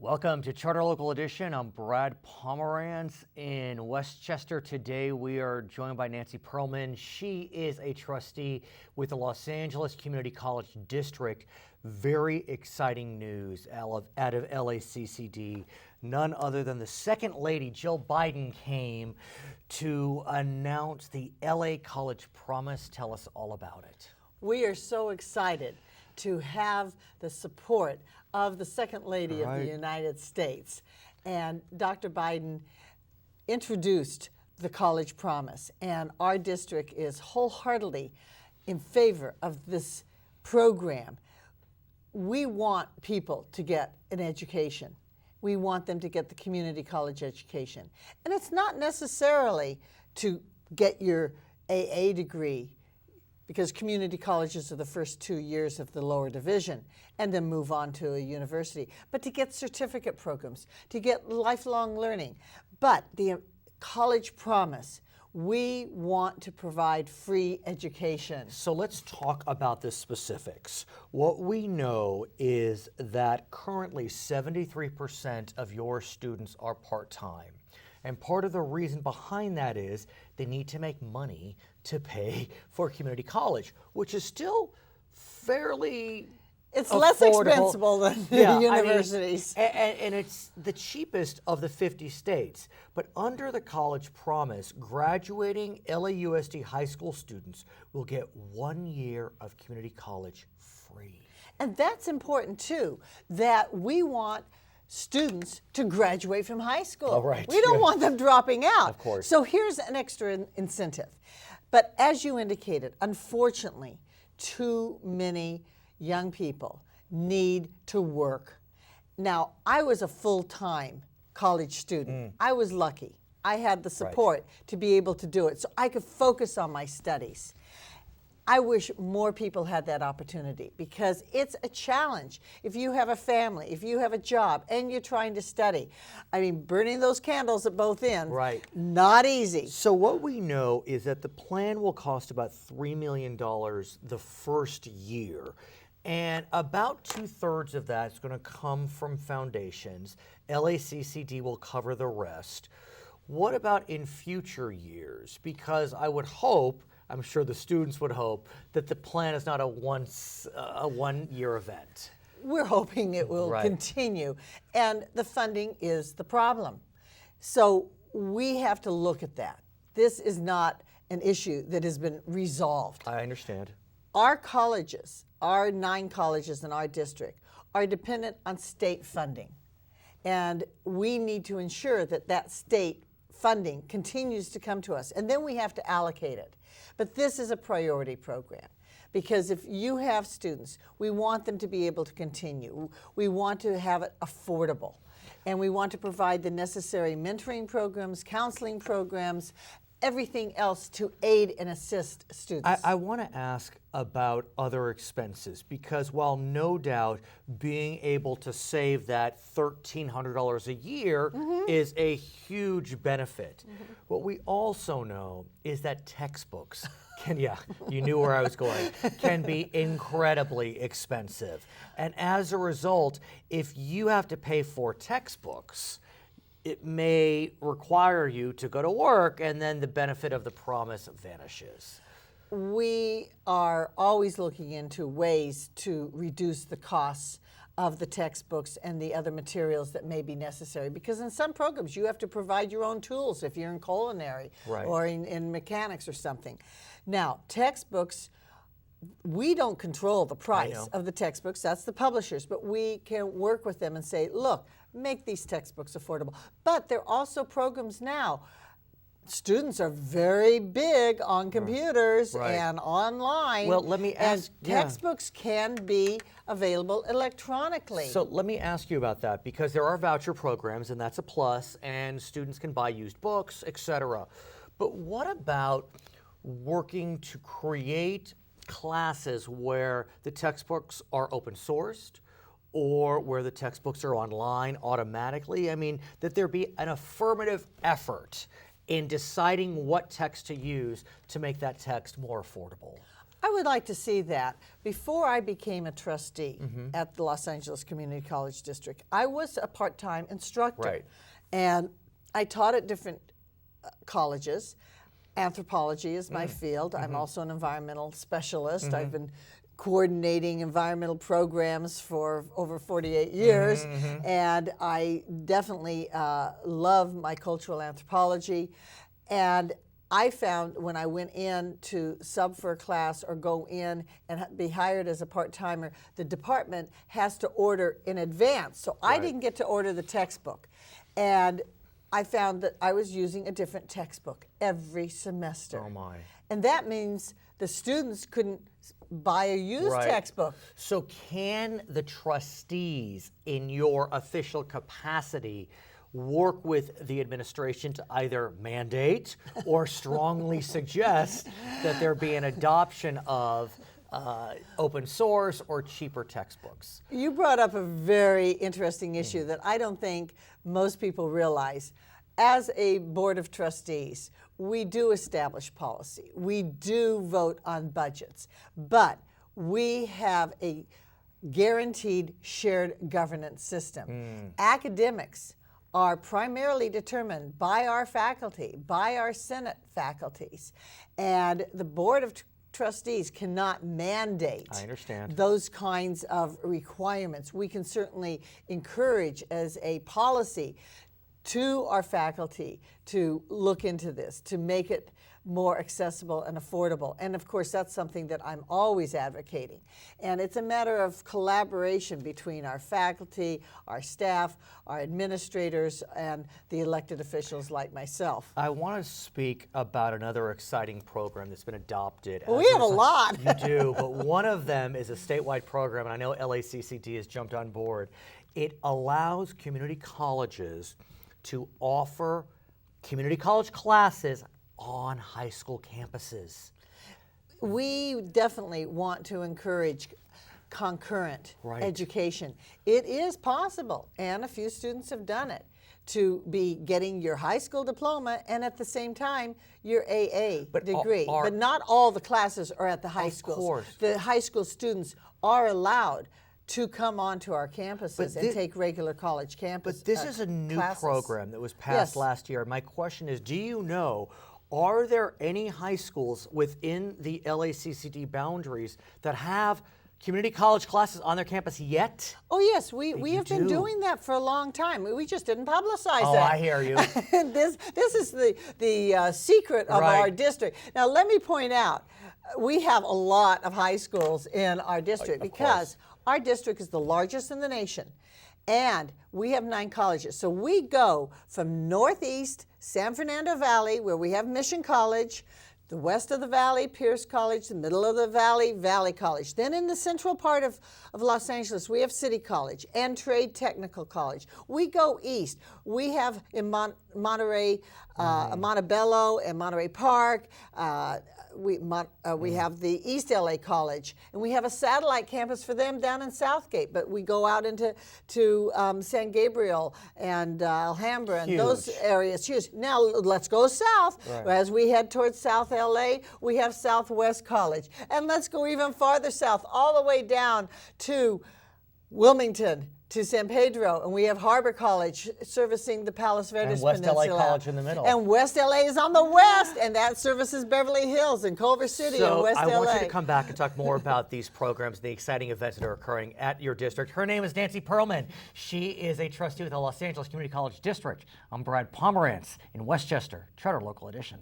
Welcome to Charter Local Edition. I'm Brad Pomerance in Westchester. Today we are joined by Nancy Pearlman. She is a trustee with the Los Angeles Community College District. Very exciting news out of LACCD. None other than the Second Lady, Jill Biden, came to announce the LA College Promise. Tell us all about it. We are so excited to have the support of the Second Lady of the United States. And Dr. Biden introduced the College Promise, and our district is wholeheartedly in favor of this program. We want people to get an education. We want them to get the community college education. And it's not necessarily to get your AA degree, because community colleges are the first 2 years of the lower division and then move on to a university, but to get certificate programs, to get lifelong learning. But the College Promise, we want to provide free education. So let's talk about the specifics. What we know is that currently 73% of your students are part-time. And part of the reason behind that is they need to make money to pay for community college, which is still fairly It's affordable. less expensive than the universities. And it's the cheapest of the 50 states. But under the College Promise, graduating LAUSD high school students will get 1 year of community college free. And that's important too, that we want students to graduate from high school. Oh, right. We don't want them dropping out. Of course. So here's an extra incentive. But as you indicated, unfortunately, too many young people need to work. Now, I was a full-time college student. I was lucky. I had the support to be able to do it, so I could focus on my studies. I wish more people had that opportunity, because it's a challenge. If you have a family, if you have a job, and you're trying to study, I mean, burning those candles at both ends, not easy. So what we know is that the plan will cost about $3 million the first year. And about 2/3 of that is going to come from foundations. LACCD will cover the rest. What about in future years? Because I would hope, I'm sure the students would hope, that the plan is not a one-year event. We're hoping it will continue, and the funding is the problem. So we have to look at that. This is not an issue that has been resolved. I understand. Our colleges, our 9 colleges in our district, are dependent on state funding. And we need to ensure that that state funding continues to come to us. And then we have to allocate it. But this is a priority program, because if you have students, we want them to be able to continue. We want to have it affordable. And we want to provide the necessary mentoring programs, counseling programs, everything else to aid and assist students. I want to ask about other expenses, because while no doubt being able to save that $1,300 a year is a huge benefit, what we also know is that textbooks can, you knew where I was going, can be incredibly expensive. And as a result, if you have to pay for textbooks, it may require you to go to work, and then the benefit of the promise vanishes. We are always looking into ways to reduce the costs of the textbooks and the other materials that may be necessary, because in some programs you have to provide your own tools if you're in culinary or in mechanics or something. Now, textbooks, we don't control the price of the textbooks, that's the publishers, but we can work with them and say, look, make these textbooks affordable. But there are also programs now. Students are very big on computers and online. Well, let me ask, and textbooks can be available electronically. So let me ask you about that, because there are voucher programs, and that's a plus, and students can buy used books, etc. But what about working to create classes where the textbooks are open sourced, or where the textbooks are online automatically? I mean, that there be an affirmative effort in deciding what text to use to make that text more affordable. I would like to see that. Before I became a trustee at the Los Angeles Community College District, I was a part-time instructor. Right. And I taught at different colleges. Anthropology is my field. I'm also an environmental specialist. I've been coordinating environmental programs for over 48 years, and I definitely love my cultural anthropology. And I found when I went in to sub for a class or go in and be hired as a part-timer, the department has to order in advance. So I didn't get to order the textbook. And I found that I was using a different textbook every semester. Oh my. And that means the students couldn't buy a used textbook. So can the trustees in your official capacity work with the administration to either mandate or strongly suggest that there be an adoption of open source or cheaper textbooks? You brought up a very interesting issue that I don't think most people realize. As a board of trustees, we do establish policy. We do vote on budgets, but we have a guaranteed shared governance system. Academics are primarily determined by our faculty, by our Senate faculties, and the Board of Trustees cannot mandate those kinds of requirements. We can certainly encourage as a policy to our faculty to look into this, to make it more accessible and affordable. And of course, that's something that I'm always advocating. And it's a matter of collaboration between our faculty, our staff, our administrators, and the elected officials like myself. I want to speak about another exciting program that's been adopted. Well, we have a lot. You do, but one of them is a statewide program, and I know LACCD has jumped on board. It allows community colleges to offer community college classes on high school campuses. We definitely want to encourage concurrent education. It is possible, and a few students have done it, to be getting your high school diploma and at the same time your AA degree. But not all the classes are at the high schools. Course. The high school students are allowed to come onto our campuses and take regular college campus But this is a new classes. program that was passed last year. My question is, do you know, are there any high schools within the LACCD boundaries that have community college classes on their campus yet? Oh yes, we have been doing that for a long time. We just didn't publicize that. Oh, I hear you. This is the secret of our district. Now let me point out, we have a lot of high schools in our district because our district is the largest in the nation, and we have 9 colleges. So we go from northeast San Fernando Valley, where we have Mission College, the west of the valley, Pierce College, the middle of the valley, Valley College. Then in the central part of Los Angeles, we have City College and Trade Technical College. We go east. We have in Monterey, Montebello and Monterey Park. We have the East LA College, and we have a satellite campus for them down in Southgate. But we go out into San Gabriel and Alhambra and those areas. Huge. Now let's go south. As we head towards South LA, we have Southwest College, and let's go even farther south, all the way down to Wilmington, to San Pedro, and we have Harbor College servicing the Palos Verdes and West Peninsula. LA College in the middle. And West LA is on the west, and that services Beverly Hills and Culver City and West LA. So I want you to come back and talk more about these programs, the exciting events that are occurring at your district. Her name is Nancy Pearlman. She is a trustee with the Los Angeles Community College District. I'm Brad Pomerance in Westchester, Charter Local Edition.